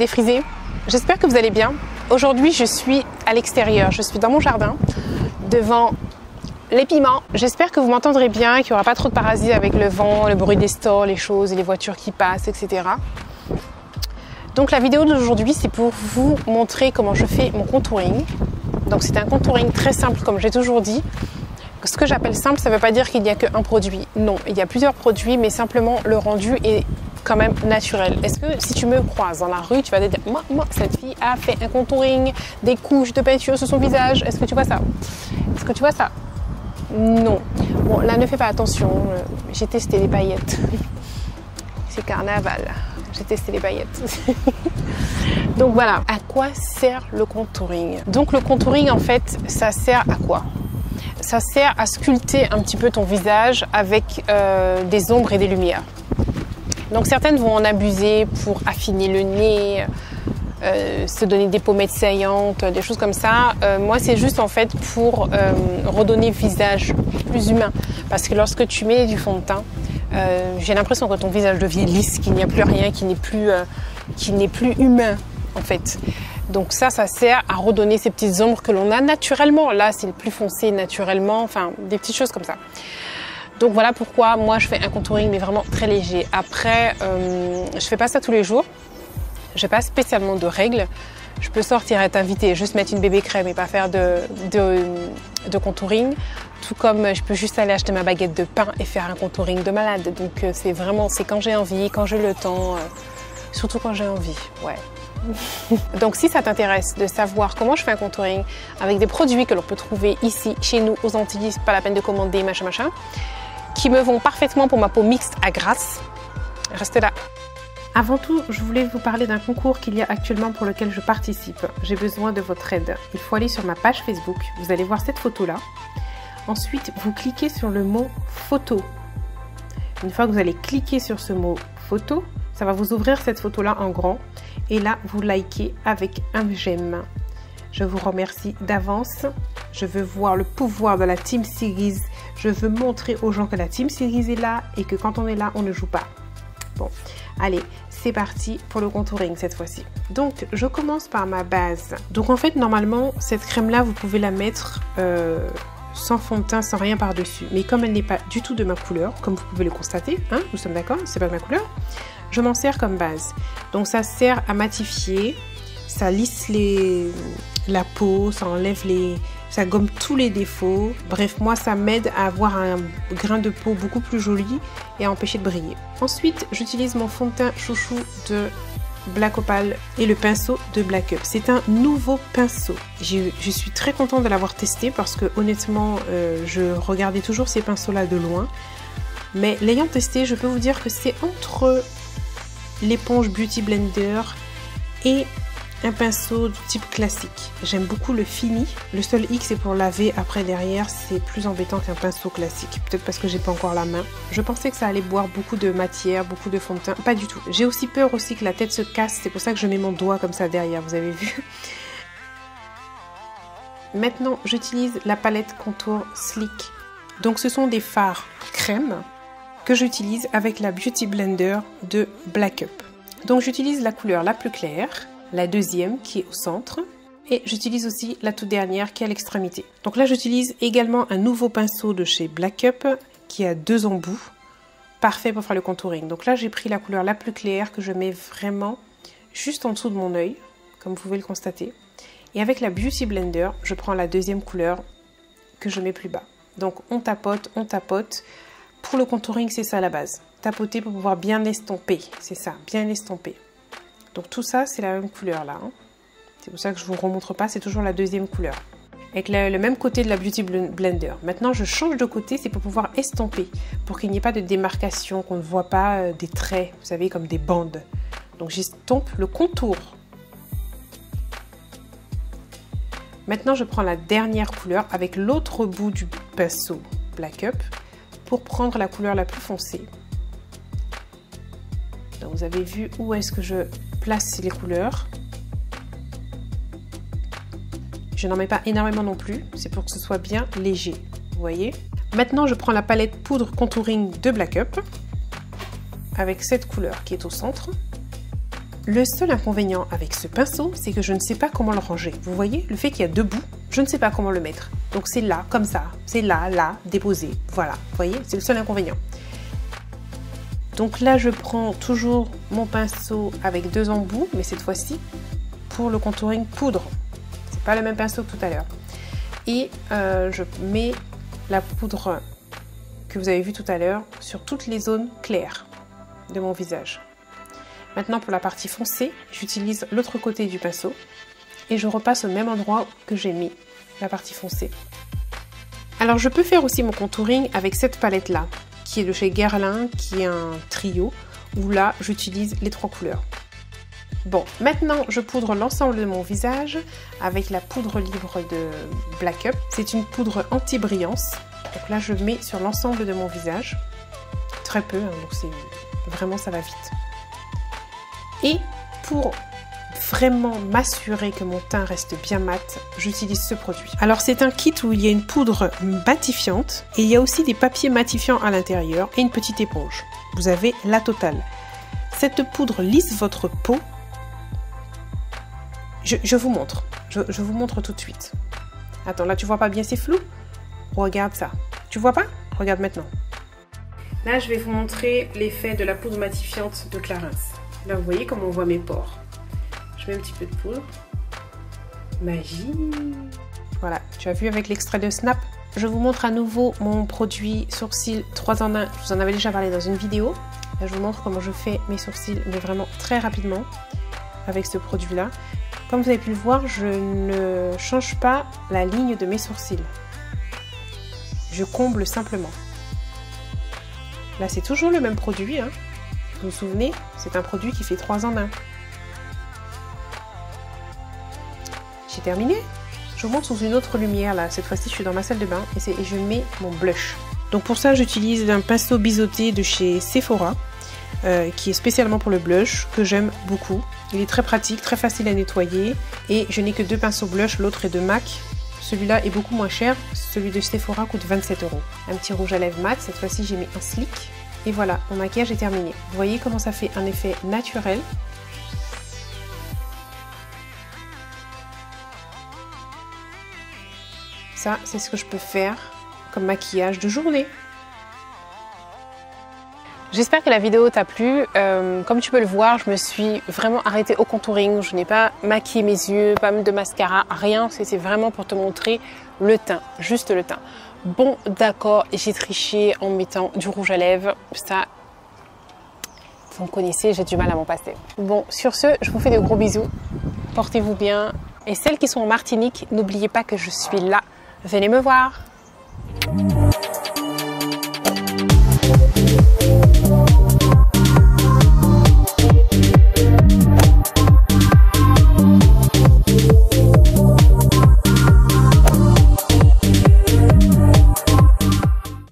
défrisés, j'espère que vous allez bien. Aujourd'hui je suis à l'extérieur, je suis dans mon jardin, devant les piments. J'espère que vous m'entendrez bien, qu'il n'y aura pas trop de parasites avec le vent, le bruit des stores, les choses et les voitures qui passent, etc. Donc la vidéo d'aujourd'hui c'est pour vous montrer comment je fais mon contouring. Donc c'est un contouring très simple comme j'ai toujours dit. Ce que j'appelle simple, ça ne veut pas dire qu'il n'y a qu'un produit. Non, il y a plusieurs produits, mais simplement le rendu est quand même naturel. Est-ce que si tu me croises dans la rue, tu vas te dire moi, cette fille a fait un contouring, des couches de peinture sur son visage. Est-ce que tu vois ça? Est-ce que tu vois ça? Non. Bon, là, ne fais pas attention. J'ai testé les paillettes. C'est carnaval. J'ai testé les paillettes. Donc voilà, à quoi sert le contouring? Donc le contouring, en fait, ça sert à quoi? Ça sert à sculpter un petit peu ton visage avec des ombres et des lumières. Donc certaines vont en abuser pour affiner le nez, se donner des pommettes saillantes, des choses comme ça. Moi c'est juste en fait pour redonner visage plus humain. Parce que lorsque tu mets du fond de teint, j'ai l'impression que ton visage devient lisse, qu'il n'y a plus rien, qu'il n'est plus humain en fait. Donc ça sert à redonner ces petites ombres que l'on a naturellement. Là, c'est le plus foncé naturellement, enfin des petites choses comme ça. Donc voilà pourquoi moi je fais un contouring mais vraiment très léger. Après, je fais pas ça tous les jours. J'ai pas spécialement de règles. Je peux sortir, être invitée, juste mettre une bébé crème et pas faire de contouring. Tout comme je peux juste aller acheter ma baguette de pain et faire un contouring de malade. Donc c'est quand j'ai envie, quand j'ai le temps, surtout quand j'ai envie, ouais. Donc si ça t'intéresse de savoir comment je fais un contouring avec des produits que l'on peut trouver ici, chez nous, aux Antilles, c'est pas la peine de commander, machin, qui me vont parfaitement pour ma peau mixte à grasse, restez là. Avant tout, je voulais vous parler d'un concours qu'il y a actuellement pour lequel je participe. J'ai besoin de votre aide. Il faut aller sur ma page Facebook, vous allez voir cette photo-là. Ensuite, vous cliquez sur le mot photo. Une fois que vous allez cliquer sur ce mot photo, ça va vous ouvrir cette photo-là en grand. Et là, vous likez avec un j'aime. Je vous remercie d'avance. Je veux voir le pouvoir de la Team Series. Je veux montrer aux gens que la Team Series est là et que quand on est là, on ne joue pas. Bon, allez, c'est parti pour le contouring cette fois-ci. Donc, je commence par ma base. Donc, en fait, normalement, cette crème-là, vous pouvez la mettre sans fond de teint, sans rien par-dessus. Mais comme elle n'est pas du tout de ma couleur, comme vous pouvez le constater, hein, nous sommes d'accord, c'est pas de ma couleur, je m'en sers comme base. Donc ça sert à matifier, ça lisse la peau, ça enlève ça gomme tous les défauts. Bref, moi ça m'aide à avoir un grain de peau beaucoup plus joli et à empêcher de briller. Ensuite, j'utilise mon fond de teint chouchou de Black Opal et le pinceau de Black Up. C'est un nouveau pinceau. Je suis très contente de l'avoir testé parce que honnêtement, je regardais toujours ces pinceaux-là de loin. Mais l'ayant testé, je peux vous dire que c'est entre l'éponge Beauty Blender et un pinceau de type classique. J'aime beaucoup le fini. Le seul hic, c'est pour laver après derrière, c'est plus embêtant qu'un pinceau classique. Peut-être parce que j'ai pas encore la main. Je pensais que ça allait boire beaucoup de matière, beaucoup de fond de teint. Pas du tout. J'ai aussi peur aussi que la tête se casse. C'est pour ça que je mets mon doigt comme ça derrière, vous avez vu. Maintenant, j'utilise la palette Contour Sleek. Donc ce sont des fards crème que j'utilise avec la Beauty Blender de Black Up. Donc j'utilise la couleur la plus claire, la deuxième qui est au centre, et j'utilise aussi la toute dernière qui est à l'extrémité. Donc là j'utilise également un nouveau pinceau de chez Black Up qui a 2 embouts, parfait pour faire le contouring. Donc là j'ai pris la couleur la plus claire que je mets vraiment juste en dessous de mon œil, comme vous pouvez le constater. Et avec la Beauty Blender, je prends la deuxième couleur que je mets plus bas. Donc on tapote, on tapote. Pour le contouring, c'est ça la base. Tapoter pour pouvoir bien l'estomper. C'est ça, bien l'estomper. Donc tout ça, c'est la même couleur là. Hein. C'est pour ça que je ne vous remontre pas, c'est toujours la deuxième couleur. Avec le même côté de la Beauty Blender. Maintenant, je change de côté, c'est pour pouvoir estomper. Pour qu'il n'y ait pas de démarcation, qu'on ne voit pas des traits, vous savez, comme des bandes. Donc j'estompe le contour. Maintenant, je prends la dernière couleur avec l'autre bout du pinceau Black Up pour prendre la couleur la plus foncée. Donc vous avez vu où est-ce que je place les couleurs. Je n'en mets pas énormément non plus, c'est pour que ce soit bien léger, vous voyez. Maintenant, je prends la palette poudre contouring de Black Up avec cette couleur qui est au centre. Le seul inconvénient avec ce pinceau, c'est que je ne sais pas comment le ranger. Vous voyez, le fait qu'il y a deux bouts, je ne sais pas comment le mettre. Donc c'est là, comme ça, c'est là, déposé. Voilà, vous voyez, c'est le seul inconvénient. Donc là, je prends toujours mon pinceau avec deux embouts, mais cette fois-ci, pour le contouring poudre. C'est pas le même pinceau que tout à l'heure. Et je mets la poudre que vous avez vue tout à l'heure sur toutes les zones claires de mon visage. Maintenant pour la partie foncée, j'utilise l'autre côté du pinceau et je repasse au même endroit que j'ai mis la partie foncée. Alors je peux faire aussi mon contouring avec cette palette là, qui est de chez Guerlain, qui est un trio, où là j'utilise les trois couleurs. Bon, maintenant je poudre l'ensemble de mon visage avec la poudre libre de Black Up. C'est une poudre anti-brillance. Donc là je mets sur l'ensemble de mon visage. Très peu, hein, donc c'est vraiment ça va vite. Et pour vraiment m'assurer que mon teint reste bien mat, j'utilise ce produit. Alors c'est un kit où il y a une poudre matifiante et il y a aussi des papiers matifiants à l'intérieur et une petite éponge. Vous avez la totale. Cette poudre lisse votre peau. Je vous montre. Je vous montre tout de suite. Attends, là tu vois pas bien, c'est flou. Regarde ça. Tu vois pas? Regarde maintenant. Là je vais vous montrer l'effet de la poudre matifiante de Clarins. Là, vous voyez comment on voit mes pores. Je mets un petit peu de poudre. Magie. Voilà, tu as vu avec l'extrait de Snap. Je vous montre à nouveau mon produit sourcils 3 en 1. Je vous en avais déjà parlé dans une vidéo. Là, je vous montre comment je fais mes sourcils, mais vraiment très rapidement avec ce produit-là. Comme vous avez pu le voir, je ne change pas la ligne de mes sourcils. Je comble simplement. Là, c'est toujours le même produit, hein. Vous vous souvenez, c'est un produit qui fait 3 en 1. J'ai terminé. Je vous montre sous une autre lumière là. Cette fois-ci, je suis dans ma salle de bain et je mets mon blush. Donc pour ça, j'utilise un pinceau biseauté de chez Sephora qui est spécialement pour le blush, que j'aime beaucoup. Il est très pratique, très facile à nettoyer et je n'ai que 2 pinceaux blush. L'autre est de MAC. Celui-là est beaucoup moins cher. Celui de Sephora coûte 27 €. Un petit rouge à lèvres mat. Cette fois-ci, j'ai mis un slick. Et voilà, mon maquillage est terminé. Vous voyez comment ça fait un effet naturel. Ça, c'est ce que je peux faire comme maquillage de journée. J'espère que la vidéo t'a plu. Comme tu peux le voir, je me suis vraiment arrêtée au contouring. Je n'ai pas maquillé mes yeux, pas de mascara, rien. C'est vraiment pour te montrer le teint, juste le teint. Bon, d'accord, j'ai triché en mettant du rouge à lèvres. Ça, vous me connaissez, j'ai du mal à m'en passer. Bon, sur ce, je vous fais de gros bisous. Portez-vous bien. Et celles qui sont en Martinique, n'oubliez pas que je suis là. Venez me voir.